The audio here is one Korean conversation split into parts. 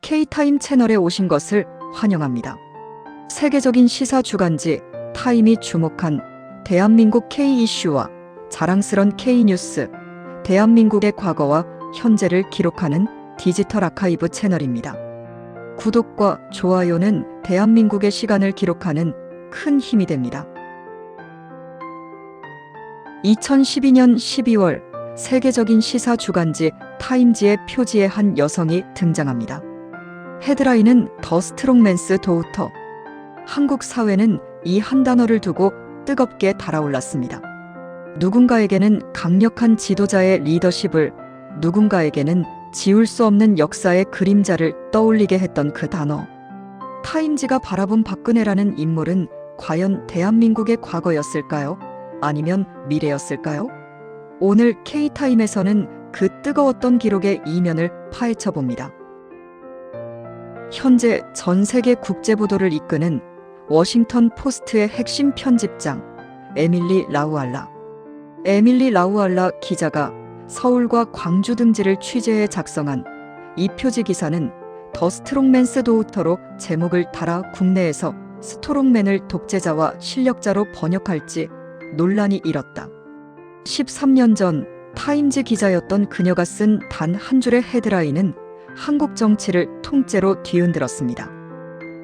K타임 채널에 오신 것을 환영합니다. 세계적인 시사 주간지 타임이 주목한 대한민국 K 이슈와 자랑스런 K 뉴스, 대한민국의 과거와 현재를 기록하는 디지털 아카이브 채널입니다. 구독과 좋아요는 대한민국의 시간을 기록하는 큰 힘이 됩니다. 2012년 12월 세계적인 시사 주간지 타임지의 표지에 한 여성이 등장합니다. 헤드라인은 더 스트롱맨스 도우터. 한국 사회는 이 한 단어를 두고 뜨겁게 달아올랐습니다. 누군가에게는 강력한 지도자의 리더십을, 누군가에게는 지울 수 없는 역사의 그림자를 떠올리게 했던 그 단어. 타임지가 바라본 박근혜라는 인물은 과연 대한민국의 과거였을까요? 아니면 미래였을까요? 오늘 K타임에서는 그 뜨거웠던 기록의 이면을 파헤쳐 봅니다. 현재 전 세계 국제 보도를 이끄는 워싱턴 포스트의 핵심 편집장 에밀리 라우알라. 에밀리 라우알라 기자가 서울과 광주 등지를 취재해 작성한 이 표지 기사는 더 스트롱맨스 도우터로 제목을 달아 국내에서 스트롱맨을 독재자와 실력자로 번역할지 논란이 일었다. 13년 전 타임지 기자였던 그녀가 쓴 단 한 줄의 헤드라인은 한국 정치를 통째로 뒤흔들었습니다.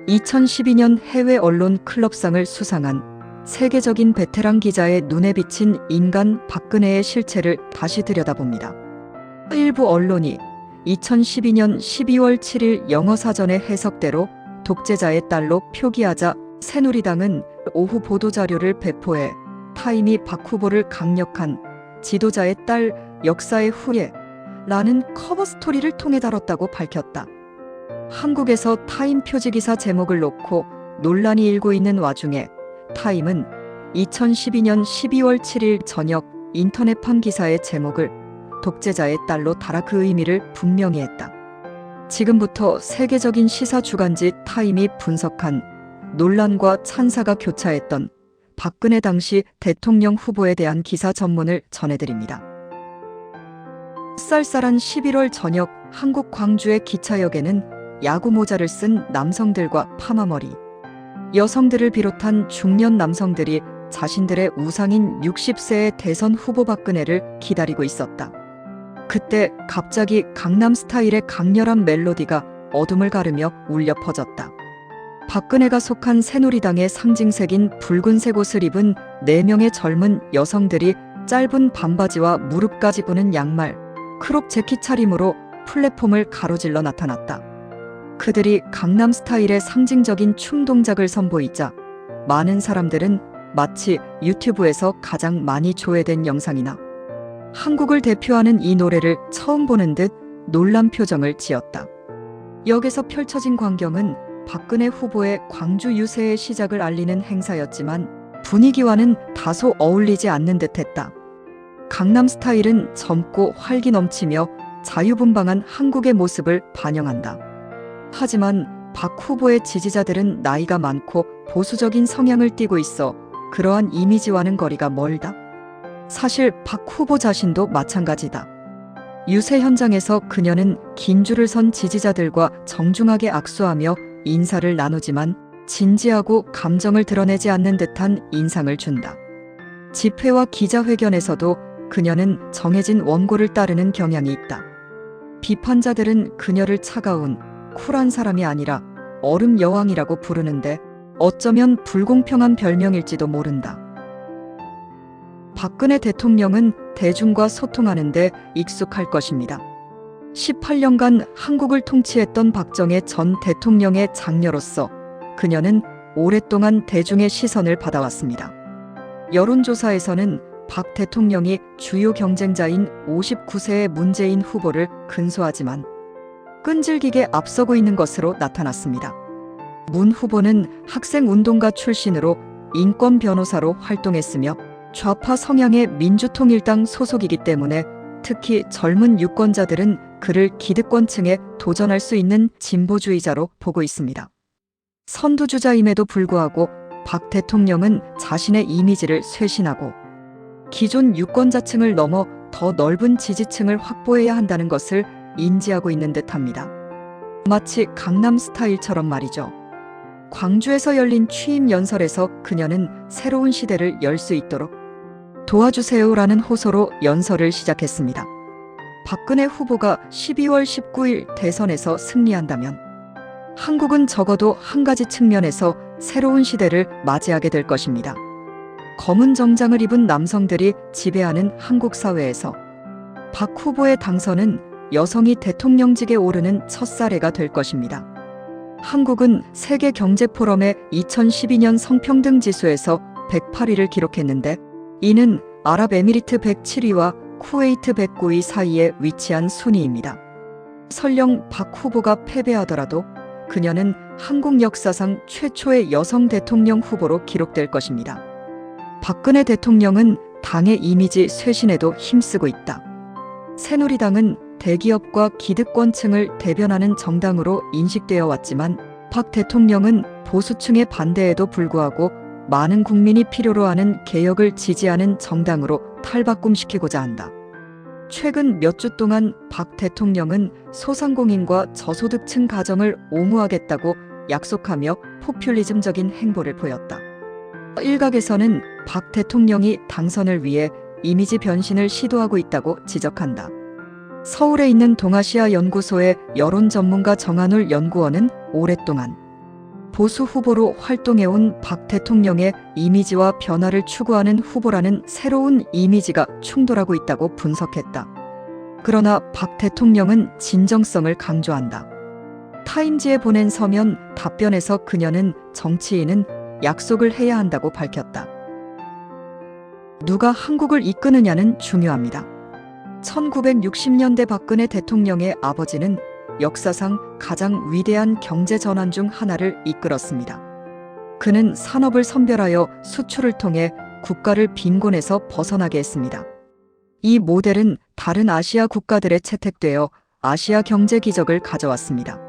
2012년 해외 언론 클럽상을 수상한 세계적인 베테랑 기자의 눈에 비친 인간 박근혜의 실체를 다시 들여다봅니다. 일부 언론이 2012년 12월 7일 영어 사전의 해석대로 독재자의 딸로 표기하자 새누리당은 오후 보도자료를 배포해 타임이 박 후보를 강력한 지도자의 딸 역사의 후예 라는 커버 스토리를 통해 다뤘다고 밝혔다. 한국에서 타임 표지기사 제목을 놓고 논란이 일고 있는 와중에 타임은 2012년 12월 7일 저녁 인터넷판 기사의 제목을 독재자의 딸로 달아 그 의미를 분명히 했다. 지금부터 세계적인 시사 주간지 타임이 분석한 논란과 찬사가 교차했던 박근혜 당시 대통령 후보에 대한 기사 전문을 전해드립니다. 쌀쌀한 11월 저녁 한국 광주의 기차역에는 야구 모자를 쓴 남성들과 파마머리, 여성들을 비롯한 중년 남성들이 자신들의 우상인 60세의 대선 후보 박근혜를 기다리고 있었다. 그때 갑자기 강남 스타일의 강렬한 멜로디가 어둠을 가르며 울려 퍼졌다. 박근혜가 속한 새누리당의 상징색인 붉은색 옷을 입은 4명의 젊은 여성들이 짧은 반바지와 무릎까지 부는 양말, 크롭 재킷 차림으로 플랫폼을 가로질러 나타났다. 그들이 강남 스타일의 상징적인 춤 동작을 선보이자 많은 사람들은 마치 유튜브에서 가장 많이 조회된 영상이나 한국을 대표하는 이 노래를 처음 보는 듯 놀란 표정을 지었다. 역에서 펼쳐진 광경은 박근혜 후보의 광주 유세의 시작을 알리는 행사였지만 분위기와는 다소 어울리지 않는 듯했다. 강남 스타일은 젊고 활기 넘치며 자유분방한 한국의 모습을 반영한다. 하지만 박 후보의 지지자들은 나이가 많고 보수적인 성향을 띠고 있어 그러한 이미지와는 거리가 멀다. 사실 박 후보 자신도 마찬가지다. 유세 현장에서 그녀는 긴 줄을 선 지지자들과 정중하게 악수하며 인사를 나누지만 진지하고 감정을 드러내지 않는 듯한 인상을 준다. 집회와 기자회견에서도 그녀는 정해진 원고를 따르는 경향이 있다. 비판자들은 그녀를 차가운, 쿨한 사람이 아니라 얼음 여왕이라고 부르는데 어쩌면 불공평한 별명일지도 모른다. 박근혜 대통령은 대중과 소통하는데 익숙할 것입니다. 18년간 한국을 통치했던 박정희 전 대통령의 장녀로서 그녀는 오랫동안 대중의 시선을 받아왔습니다. 여론조사에서는 박 대통령이 주요 경쟁자인 59세의 문재인 후보를 근소하지만 끈질기게 앞서고 있는 것으로 나타났습니다. 문 후보는 학생운동가 출신으로 인권 변호사로 활동했으며 좌파 성향의 민주통일당 소속이기 때문에 특히 젊은 유권자들은 그를 기득권층에 도전할 수 있는 진보주의자로 보고 있습니다. 선두주자임에도 불구하고 박 대통령은 자신의 이미지를 쇄신하고 기존 유권자층을 넘어 더 넓은 지지층을 확보해야 한다는 것을 인지하고 있는 듯합니다. 마치 강남 스타일처럼 말이죠. 광주에서 열린 취임 연설에서 그녀는 새로운 시대를 열 수 있도록 도와주세요라는 호소로 연설을 시작했습니다. 박근혜 후보가 12월 19일 대선에서 승리한다면 한국은 적어도 한 가지 측면에서 새로운 시대를 맞이하게 될 것입니다. 검은 정장을 입은 남성들이 지배하는 한국 사회에서 박 후보의 당선은 여성이 대통령직에 오르는 첫 사례가 될 것입니다. 한국은 세계경제포럼의 2012년 성평등 지수에서 108위를 기록했는데 이는 아랍에미리트 107위와 쿠웨이트 109위 사이에 위치한 순위입니다. 설령 박 후보가 패배하더라도 그녀는 한국 역사상 최초의 여성 대통령 후보로 기록될 것입니다. 박근혜 대통령은 당의 이미지 쇄신에도 힘쓰고 있다. 새누리당은 대기업과 기득권층을 대변하는 정당으로 인식되어 왔지만 박 대통령은 보수층의 반대에도 불구하고 많은 국민이 필요로 하는 개혁을 지지하는 정당으로 탈바꿈시키고자 한다. 최근 몇 주 동안 박 대통령은 소상공인과 저소득층 가정을 옹호하겠다고 약속하며 포퓰리즘적인 행보를 보였다. 일각에서는 박 대통령이 당선을 위해 이미지 변신을 시도하고 있다고 지적한다. 서울에 있는 동아시아 연구소의 여론 전문가 정한울 연구원은 오랫동안 보수 후보로 활동해온 박 대통령의 이미지와 변화를 추구하는 후보라는 새로운 이미지가 충돌하고 있다고 분석했다. 그러나 박 대통령은 진정성을 강조한다. 타임지에 보낸 서면 답변에서 그녀는 정치인은 약속을 해야 한다고 밝혔다. 누가 한국을 이끄느냐는 중요합니다. 1960년대 박근혜 대통령의 아버지는 역사상 가장 위대한 경제 전환 중 하나를 이끌었습니다. 그는 산업을 선별하여 수출을 통해 국가를 빈곤에서 벗어나게 했습니다. 이 모델은 다른 아시아 국가들에 채택되어 아시아 경제 기적을 가져왔습니다.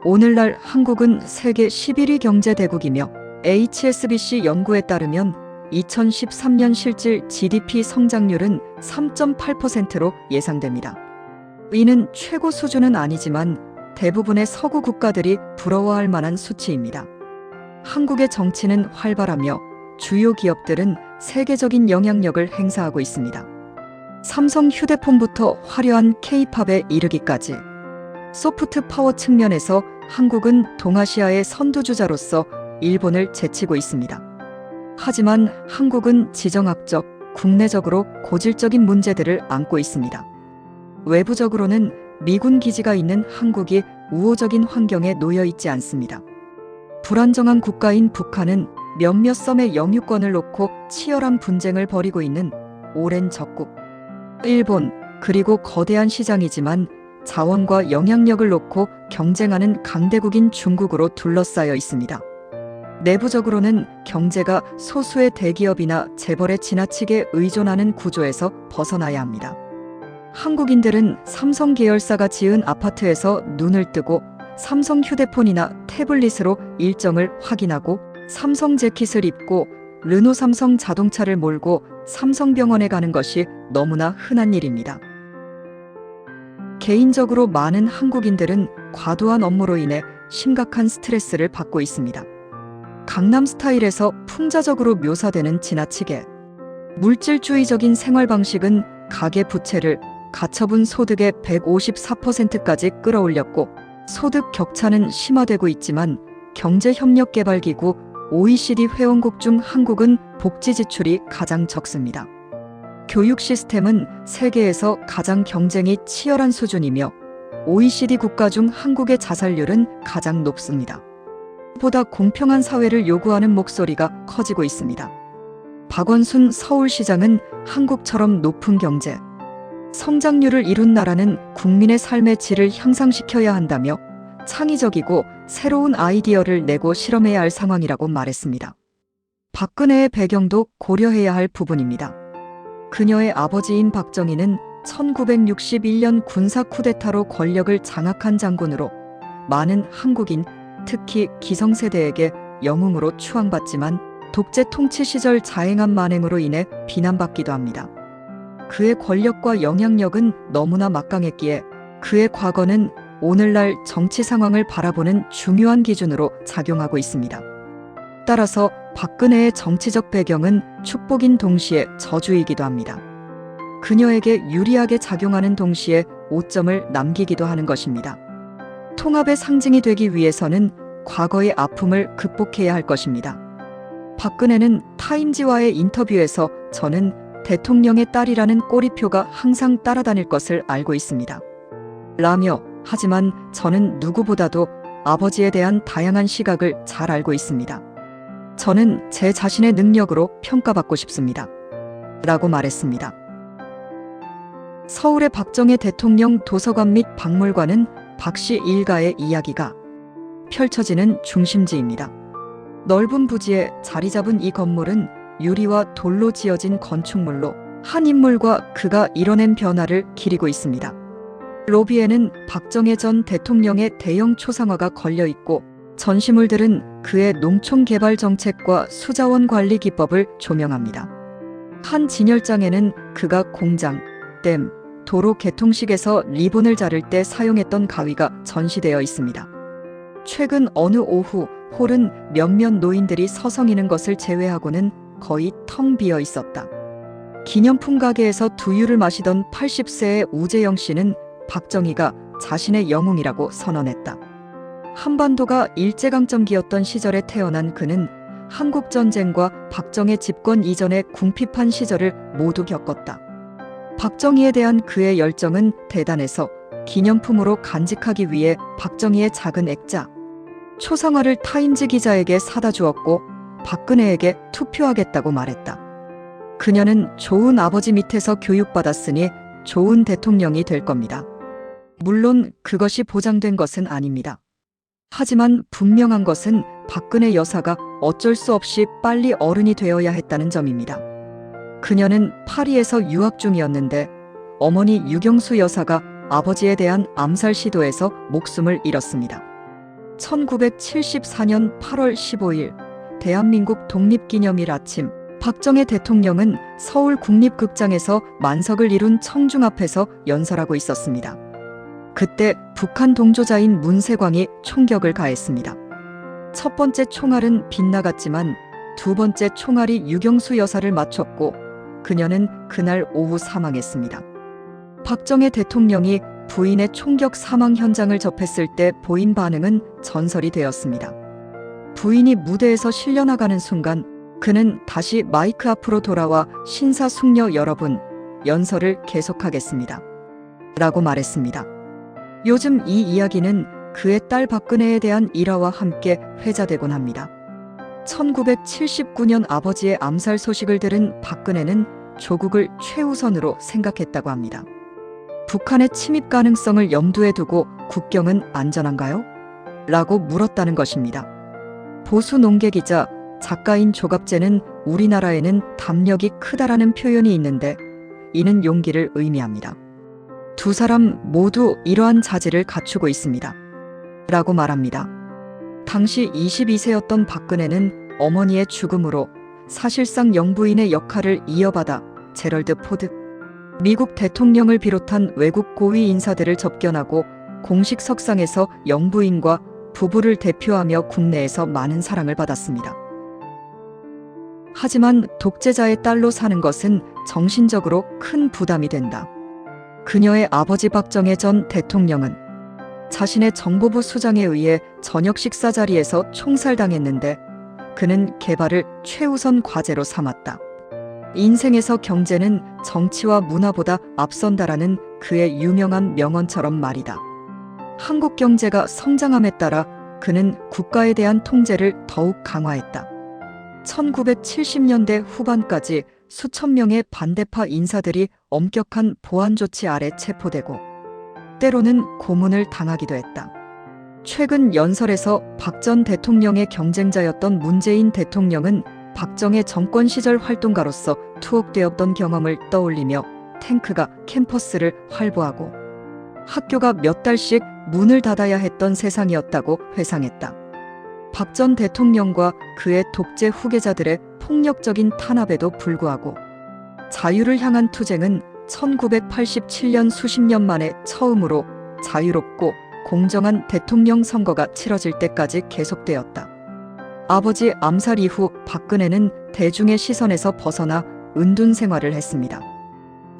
오늘날 한국은 세계 11위 경제 대국이며 HSBC 연구에 따르면 2013년 실질 GDP 성장률은 3.8%로 예상됩니다. 이는 최고 수준은 아니지만 대부분의 서구 국가들이 부러워할 만한 수치입니다. 한국의 정치는 활발하며 주요 기업들은 세계적인 영향력을 행사하고 있습니다. 삼성 휴대폰부터 화려한 K-팝에 이르기까지 소프트 파워 측면에서 한국은 동아시아의 선두주자로서 일본을 제치고 있습니다. 하지만 한국은 지정학적, 국내적으로 고질적인 문제들을 안고 있습니다. 외부적으로는 미군 기지가 있는 한국이 우호적인 환경에 놓여 있지 않습니다. 불안정한 국가인 북한은 몇몇 섬의 영유권을 놓고 치열한 분쟁을 벌이고 있는 오랜 적국. 일본, 그리고 거대한 시장이지만 자원과 영향력을 놓고 경쟁하는 강대국인 중국으로 둘러싸여 있습니다. 내부적으로는 경제가 소수의 대기업이나 재벌에 지나치게 의존하는 구조에서 벗어나야 합니다. 한국인들은 삼성 계열사가 지은 아파트에서 눈을 뜨고 삼성 휴대폰이나 태블릿으로 일정을 확인하고 삼성 재킷을 입고 르노 삼성 자동차를 몰고 삼성병원에 가는 것이 너무나 흔한 일입니다. 개인적으로 많은 한국인들은 과도한 업무로 인해 심각한 스트레스를 받고 있습니다. 강남 스타일에서 풍자적으로 묘사되는 지나치게 물질주의적인 생활 방식은 가계 부채를 가처분 소득의 154%까지 끌어올렸고 소득 격차는 심화되고 있지만 경제협력개발기구 OECD 회원국 중 한국은 복지 지출이 가장 적습니다. 교육 시스템은 세계에서 가장 경쟁이 치열한 수준이며 OECD 국가 중 한국의 자살률은 가장 높습니다. 보다 공평한 사회를 요구하는 목소리가 커지고 있습니다. 박원순 서울시장은 한국처럼 높은 경제, 성장률을 이룬 나라는 국민의 삶의 질을 향상시켜야 한다며 창의적이고 새로운 아이디어를 내고 실험해야 할 상황이라고 말했습니다. 박근혜의 배경도 고려해야 할 부분입니다. 그녀의 아버지인 박정희는 1961년 군사 쿠데타로 권력을 장악한 장군으로 많은 한국인, 특히 기성세대에게 영웅으로 추앙받지만 독재 통치 시절 자행한 만행으로 인해 비난받기도 합니다. 그의 권력과 영향력은 너무나 막강했기에 그의 과거는 오늘날 정치 상황을 바라보는 중요한 기준으로 작용하고 있습니다. 따라서 박근혜의 정치적 배경은 축복인 동시에 저주이기도 합니다. 그녀에게 유리하게 작용하는 동시에 오점을 남기기도 하는 것입니다. 통합의 상징이 되기 위해서는 과거의 아픔을 극복해야 할 것입니다. 박근혜는 타임지와의 인터뷰에서 저는 대통령의 딸이라는 꼬리표가 항상 따라다닐 것을 알고 있습니다. 라며 하지만 저는 누구보다도 아버지에 대한 다양한 시각을 잘 알고 있습니다. 저는 제 자신의 능력으로 평가받고 싶습니다. 라고 말했습니다. 서울의 박정희 대통령 도서관 및 박물관은 박씨 일가의 이야기가 펼쳐지는 중심지입니다. 넓은 부지에 자리 잡은 이 건물은 유리와 돌로 지어진 건축물로 한 인물과 그가 이뤄낸 변화를 기리고 있습니다. 로비에는 박정희 전 대통령의 대형 초상화가 걸려 있고 전시물들은 그의 농촌 개발 정책과 수자원 관리 기법을 조명합니다. 한 진열장에는 그가 공장, 댐, 도로 개통식에서 리본을 자를 때 사용했던 가위가 전시되어 있습니다. 최근 어느 오후 홀은 몇몇 노인들이 서성이는 것을 제외하고는 거의 텅 비어 있었다. 기념품 가게에서 두유를 마시던 80세의 우재영 씨는 박정희가 자신의 영웅이라고 선언했다. 한반도가 일제강점기였던 시절에 태어난 그는 한국전쟁과 박정희 집권 이전의 궁핍한 시절을 모두 겪었다. 박정희에 대한 그의 열정은 대단해서 기념품으로 간직하기 위해 박정희의 작은 액자, 초상화를 타임즈 기자에게 사다 주었고 박근혜에게 투표하겠다고 말했다. 그녀는 좋은 아버지 밑에서 교육받았으니 좋은 대통령이 될 겁니다. 물론 그것이 보장된 것은 아닙니다. 하지만 분명한 것은 박근혜 여사가 어쩔 수 없이 빨리 어른이 되어야 했다는 점입니다. 그녀는 파리에서 유학 중이었는데 어머니 유경수 여사가 아버지에 대한 암살 시도에서 목숨을 잃었습니다. 1974년 8월 15일 대한민국 독립기념일 아침 박정희 대통령은 서울 국립극장에서 만석을 이룬 청중 앞에서 연설하고 있었습니다. 그때 북한 동조자인 문세광이 총격을 가했습니다. 첫 번째 총알은 빗나갔지만 두 번째 총알이 유경수 여사를 맞췄고 그녀는 그날 오후 사망했습니다. 박정희 대통령이 부인의 총격 사망 현장을 접했을 때 보인 반응은 전설이 되었습니다. 부인이 무대에서 실려나가는 순간 그는 다시 마이크 앞으로 돌아와 신사숙녀 여러분, 연설을 계속하겠습니다. 라고 말했습니다. 요즘 이 이야기는 그의 딸 박근혜에 대한 일화와 함께 회자되곤 합니다. 1979년 아버지의 암살 소식을 들은 박근혜는 조국을 최우선으로 생각했다고 합니다. 북한의 침입 가능성을 염두에 두고 국경은 안전한가요? 라고 물었다는 것입니다. 보수 농계 기자, 작가인 조갑재는 우리나라에는 담력이 크다라는 표현이 있는데 이는 용기를 의미합니다. 두 사람 모두 이러한 자질을 갖추고 있습니다. 라고 말합니다. 당시 22세였던 박근혜는 어머니의 죽음으로 사실상 영부인의 역할을 이어받아 제럴드 포드, 미국 대통령을 비롯한 외국 고위 인사들을 접견하고 공식 석상에서 영부인과 부부를 대표하며 국내에서 많은 사랑을 받았습니다. 하지만 독재자의 딸로 사는 것은 정신적으로 큰 부담이 된다. 그녀의 아버지 박정희 전 대통령은 자신의 정보부 수장에 의해 저녁 식사 자리에서 총살당했는데 그는 개발을 최우선 과제로 삼았다. 인생에서 경제는 정치와 문화보다 앞선다라는 그의 유명한 명언처럼 말이다. 한국 경제가 성장함에 따라 그는 국가에 대한 통제를 더욱 강화했다. 1970년대 후반까지 수천 명의 반대파 인사들이 엄격한 보안 조치 아래 체포되고 때로는 고문을 당하기도 했다. 최근 연설에서 박 전 대통령의 경쟁자였던 문재인 대통령은 박정희 정권 시절 활동가로서 투옥되었던 경험을 떠올리며 탱크가 캠퍼스를 활보하고 학교가 몇 달씩 문을 닫아야 했던 세상이었다고 회상했다. 박 전 대통령과 그의 독재 후계자들의 폭력적인 탄압에도 불구하고 자유를 향한 투쟁은 1987년 수십 년 만에 처음으로 자유롭고 공정한 대통령 선거가 치러질 때까지 계속되었다. 아버지 암살 이후 박근혜는 대중의 시선에서 벗어나 은둔 생활을 했습니다.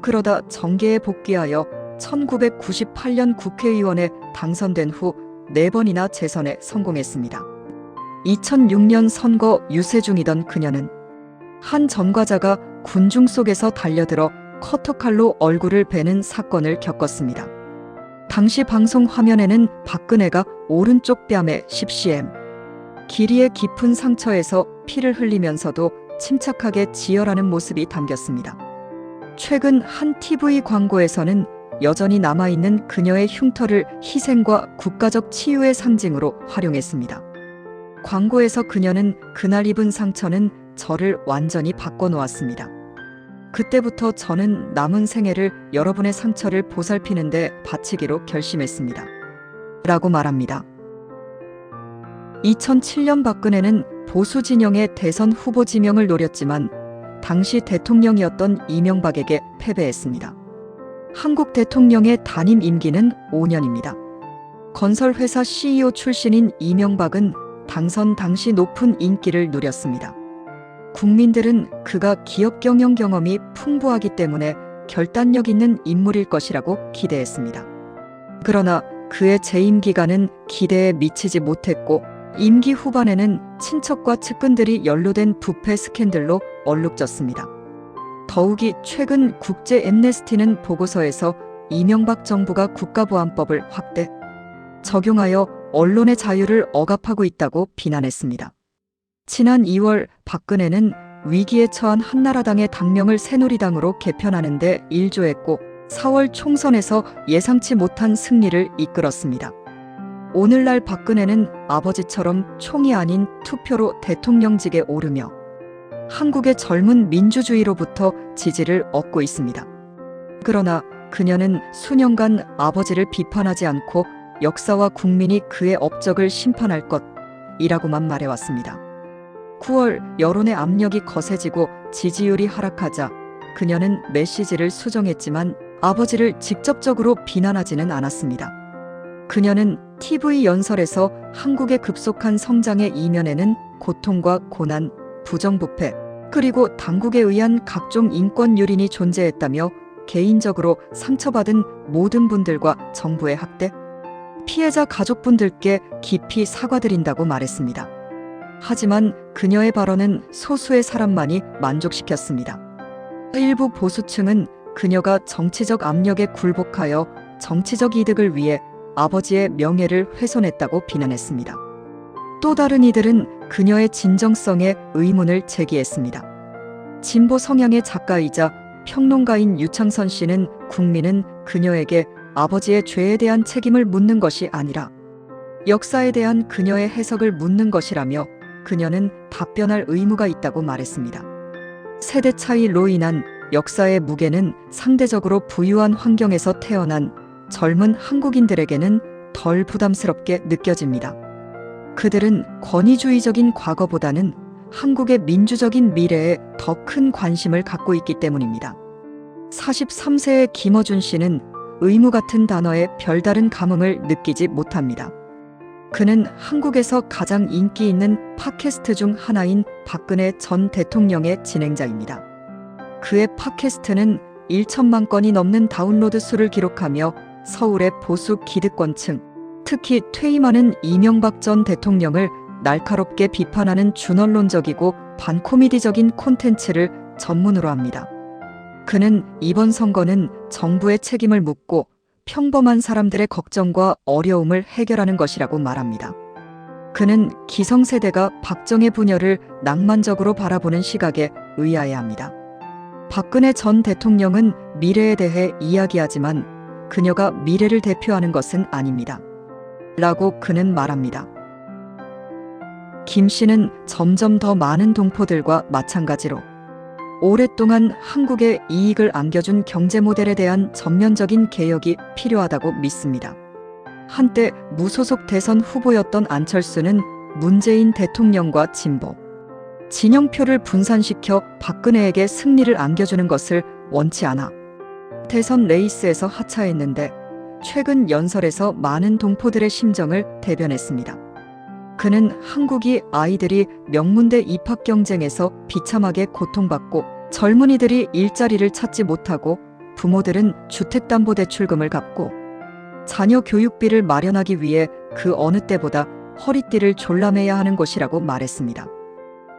그러다 정계에 복귀하여 1998년 국회의원에 당선된 후 4번이나 재선에 성공했습니다. 2006년 선거 유세 중이던 그녀는 한 전과자가 군중 속에서 달려들어 커터칼로 얼굴을 베는 사건을 겪었습니다. 당시 방송 화면에는 박근혜가 오른쪽 뺨에 10cm, 길이의 깊은 상처에서 피를 흘리면서도 침착하게 지혈하는 모습이 담겼습니다. 최근 한 TV 광고에서는 여전히 남아있는 그녀의 흉터를 희생과 국가적 치유의 상징으로 활용했습니다. 광고에서 그녀는 그날 입은 상처는 저를 완전히 바꿔놓았습니다. 그때부터 저는 남은 생애를 여러분의 상처를 보살피는데 바치기로 결심했습니다. 라고 말합니다. 2007년 박근혜는 보수 진영의 대선 후보 지명을 노렸지만 당시 대통령이었던 이명박에게 패배했습니다. 한국 대통령의 단임 임기는 5년입니다. 건설회사 CEO 출신인 이명박은 당선 당시 높은 인기를 누렸습니다. 국민들은 그가 기업 경영 경험이 풍부하기 때문에 결단력 있는 인물일 것이라고 기대했습니다. 그러나 그의 재임 기간은 기대에 미치지 못했고 임기 후반에는 친척과 측근들이 연루된 부패 스캔들로 얼룩졌습니다. 더욱이 최근 국제 엠네스티는 보고서에서 이명박 정부가 국가보안법을 확대 적용하여 언론의 자유를 억압하고 있다고 비난했습니다. 지난 2월 박근혜는 위기에 처한 한나라당의 당명을 새누리당으로 개편하는 데 일조했고 4월 총선에서 예상치 못한 승리를 이끌었습니다. 오늘날 박근혜는 아버지처럼 총이 아닌 투표로 대통령직에 오르며 한국의 젊은 민주주의로부터 지지를 얻고 있습니다. 그러나 그녀는 수년간 아버지를 비판하지 않고 역사와 국민이 그의 업적을 심판할 것이라고만 말해왔습니다. 9월 여론의 압력이 거세지고 지지율이 하락하자 그녀는 메시지를 수정했지만 아버지를 직접적으로 비난하지는 않았습니다. 그녀는 TV 연설에서 한국의 급속한 성장의 이면에는 고통과 고난, 부정부패, 그리고 당국에 의한 각종 인권 유린이 존재했다며 개인적으로 상처받은 모든 분들과 정부의 학대, 피해자 가족분들께 깊이 사과드린다고 말했습니다. 하지만 그녀의 발언은 소수의 사람만이 만족시켰습니다. 일부 보수층은 그녀가 정치적 압력에 굴복하여 정치적 이득을 위해 아버지의 명예를 훼손했다고 비난했습니다. 또 다른 이들은 그녀의 진정성에 의문을 제기했습니다. 진보 성향의 작가이자 평론가인 유창선 씨는 국민은 그녀에게 아버지의 죄에 대한 책임을 묻는 것이 아니라 역사에 대한 그녀의 해석을 묻는 것이라며 그녀는 답변할 의무가 있다고 말했습니다. 세대 차이로 인한 역사의 무게는 상대적으로 부유한 환경에서 태어난 젊은 한국인들에게는 덜 부담스럽게 느껴집니다. 그들은 권위주의적인 과거보다는 한국의 민주적인 미래에 더 큰 관심을 갖고 있기 때문입니다. 43세의 김어준 씨는 의무 같은 단어에 별다른 감흥을 느끼지 못합니다. 그는 한국에서 가장 인기 있는 팟캐스트 중 하나인 박근혜 전 대통령의 진행자입니다. 그의 팟캐스트는 1천만 건이 넘는 다운로드 수를 기록하며 서울의 보수 기득권층, 특히 퇴임하는 이명박 전 대통령을 날카롭게 비판하는 준언론적이고 반코미디적인 콘텐츠를 전문으로 합니다. 그는 이번 선거는 정부의 책임을 묻고 평범한 사람들의 걱정과 어려움을 해결하는 것이라고 말합니다. 그는 기성세대가 박정희 부녀를 낭만적으로 바라보는 시각에 의아해합니다. 박근혜 전 대통령은 미래에 대해 이야기하지만 그녀가 미래를 대표하는 것은 아닙니다. 라고 그는 말합니다. 김 씨는 점점 더 많은 동포들과 마찬가지로 오랫동안 한국의 이익을 안겨준 경제 모델에 대한 전면적인 개혁이 필요하다고 믿습니다. 한때 무소속 대선 후보였던 안철수는 문재인 대통령과 진보, 진영표를 분산시켜 박근혜에게 승리를 안겨주는 것을 원치 않아 대선 레이스에서 하차했는데 최근 연설에서 많은 동포들의 심정을 대변했습니다. 그는 한국이 아이들이 명문대 입학 경쟁에서 비참하게 고통받고 젊은이들이 일자리를 찾지 못하고 부모들은 주택담보대출금을 갚고 자녀 교육비를 마련하기 위해 그 어느 때보다 허리띠를 졸라매야 하는 것이라고 말했습니다.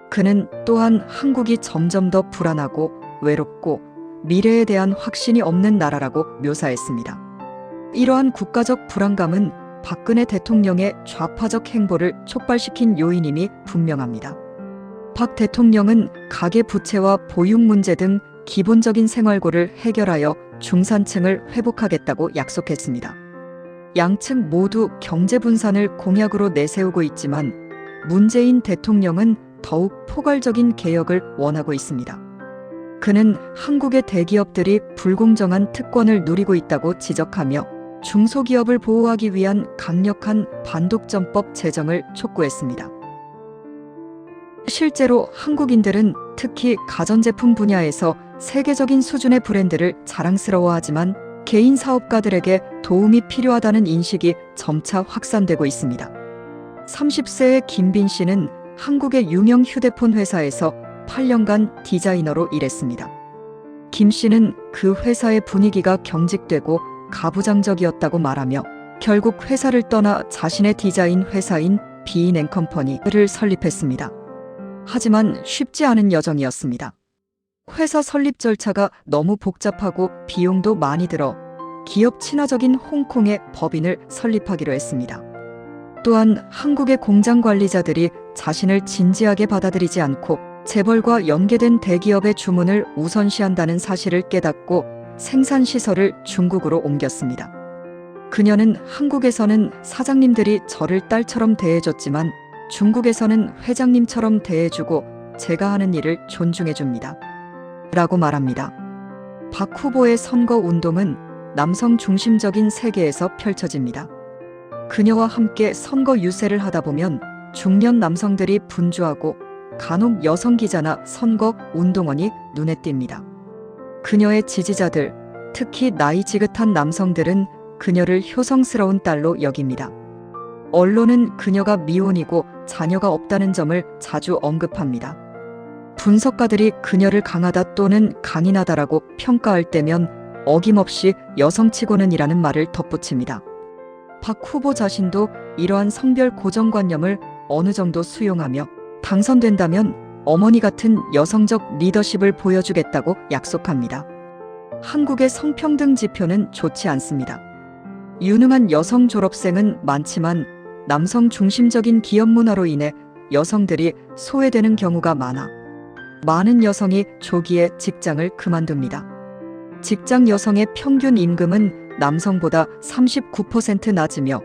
그는 또한 한국이 점점 더 불안하고 외롭고 미래에 대한 확신이 없는 나라라고 묘사했습니다. 이러한 국가적 불안감은 박근혜 대통령의 좌파적 행보를 촉발시킨 요인임이 분명합니다. 박 대통령은 가계부채와 보육 문제 등 기본적인 생활고를 해결하여 중산층을 회복하겠다고 약속했습니다. 양측 모두 경제 분산을 공약으로 내세우고 있지만 문재인 대통령은 더욱 포괄적인 개혁을 원하고 있습니다. 그는 한국의 대기업들이 불공정한 특권을 누리고 있다고 지적하며 중소기업을 보호하기 위한 강력한 반독점법 제정을 촉구했습니다. 실제로 한국인들은 특히 가전제품 분야에서 세계적인 수준의 브랜드를 자랑스러워하지만 개인 사업가들에게 도움이 필요하다는 인식이 점차 확산되고 있습니다. 30세의 김빈 씨는 한국의 유명 휴대폰 회사에서 8년간 디자이너로 일했습니다. 김 씨는 그 회사의 분위기가 경직되고 가부장적이었다고 말하며 결국 회사를 떠나 자신의 디자인 회사인 비인앤컴퍼니를 설립했습니다. 하지만 쉽지 않은 여정이었습니다. 회사 설립 절차가 너무 복잡하고 비용도 많이 들어 기업 친화적인 홍콩의 법인을 설립하기로 했습니다. 또한 한국의 공장 관리자들이 자신을 진지하게 받아들이지 않고 재벌과 연계된 대기업의 주문을 우선시한다는 사실을 깨닫고 생산시설을 중국으로 옮겼습니다. 그녀는 한국에서는 사장님들이 저를 딸처럼 대해줬지만 중국에서는 회장님처럼 대해주고 제가 하는 일을 존중해줍니다. 라고 말합니다. 박 후보의 선거 운동은 남성 중심적인 세계에서 펼쳐집니다. 그녀와 함께 선거 유세를 하다 보면 중년 남성들이 분주하고 간혹 여성 기자나 선거 운동원이 눈에 띕니다. 그녀의 지지자들, 특히 나이 지긋한 남성들은 그녀를 효성스러운 딸로 여깁니다. 언론은 그녀가 미혼이고 자녀가 없다는 점을 자주 언급합니다. 분석가들이 그녀를 강하다 또는 강인하다라고 평가할 때면 어김없이 여성치고는이라는 말을 덧붙입니다. 박 후보 자신도 이러한 성별 고정관념을 어느 정도 수용하며 당선된다면 어머니 같은 여성적 리더십을 보여주겠다고 약속합니다. 한국의 성평등 지표는 좋지 않습니다. 유능한 여성 졸업생은 많지만 남성 중심적인 기업 문화로 인해 여성들이 소외되는 경우가 많은 여성이 조기에 직장을 그만둡니다. 직장 여성의 평균 임금은 남성보다 39% 낮으며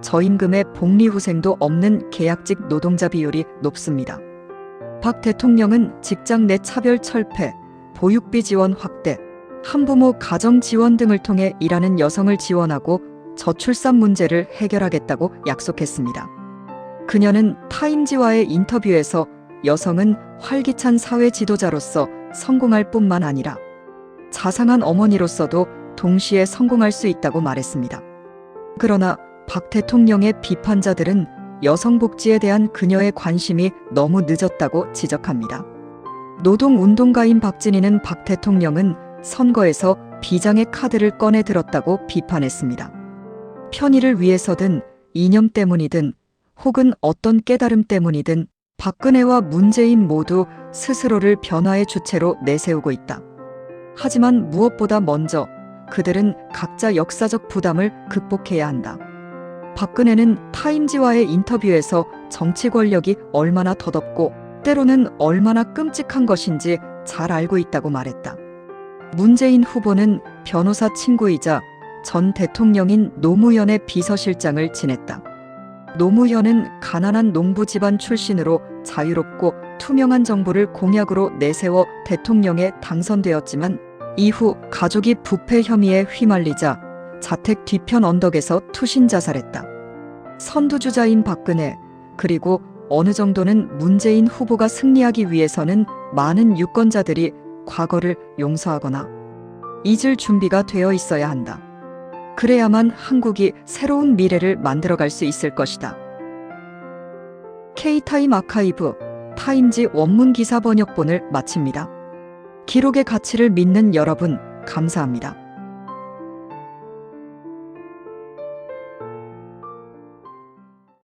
저임금의 복리후생도 없는 계약직 노동자 비율이 높습니다. 박 대통령은 직장 내 차별 철폐, 보육비 지원 확대, 한부모 가정 지원 등을 통해 일하는 여성을 지원하고 저출산 문제를 해결하겠다고 약속했습니다. 그녀는 타임지와의 인터뷰에서 여성은 활기찬 사회 지도자로서 성공할 뿐만 아니라 자상한 어머니로서도 동시에 성공할 수 있다고 말했습니다. 그러나 박 대통령의 비판자들은 여성 복지에 대한 그녀의 관심이 너무 늦었다고 지적합니다. 노동운동가인 박진희는 박 대통령은 선거에서 비장의 카드를 꺼내 들었다고 비판했습니다. 편의를 위해서든 이념 때문이든 혹은 어떤 깨달음 때문이든 박근혜와 문재인 모두 스스로를 변화의 주체로 내세우고 있다. 하지만 무엇보다 먼저 그들은 각자 역사적 부담을 극복해야 한다. 박근혜는 타임지와의 인터뷰에서 정치 권력이 얼마나 더덥고 때로는 얼마나 끔찍한 것인지 잘 알고 있다고 말했다. 문재인 후보는 변호사 친구이자 전 대통령인 노무현의 비서실장을 지냈다. 노무현은 가난한 농부 집안 출신으로 자유롭고 투명한 정부를 공약으로 내세워 대통령에 당선되었지만 이후 가족이 부패 혐의에 휘말리자 자택 뒤편 언덕에서 투신 자살했다. 선두주자인 박근혜, 그리고 어느 정도는 문재인 후보가 승리하기 위해서는 많은 유권자들이 과거를 용서하거나 잊을 준비가 되어 있어야 한다. 그래야만 한국이 새로운 미래를 만들어갈 수 있을 것이다. K타임 아카이브, 타임지 원문 기사 번역본을 마칩니다. 기록의 가치를 믿는 여러분, 감사합니다.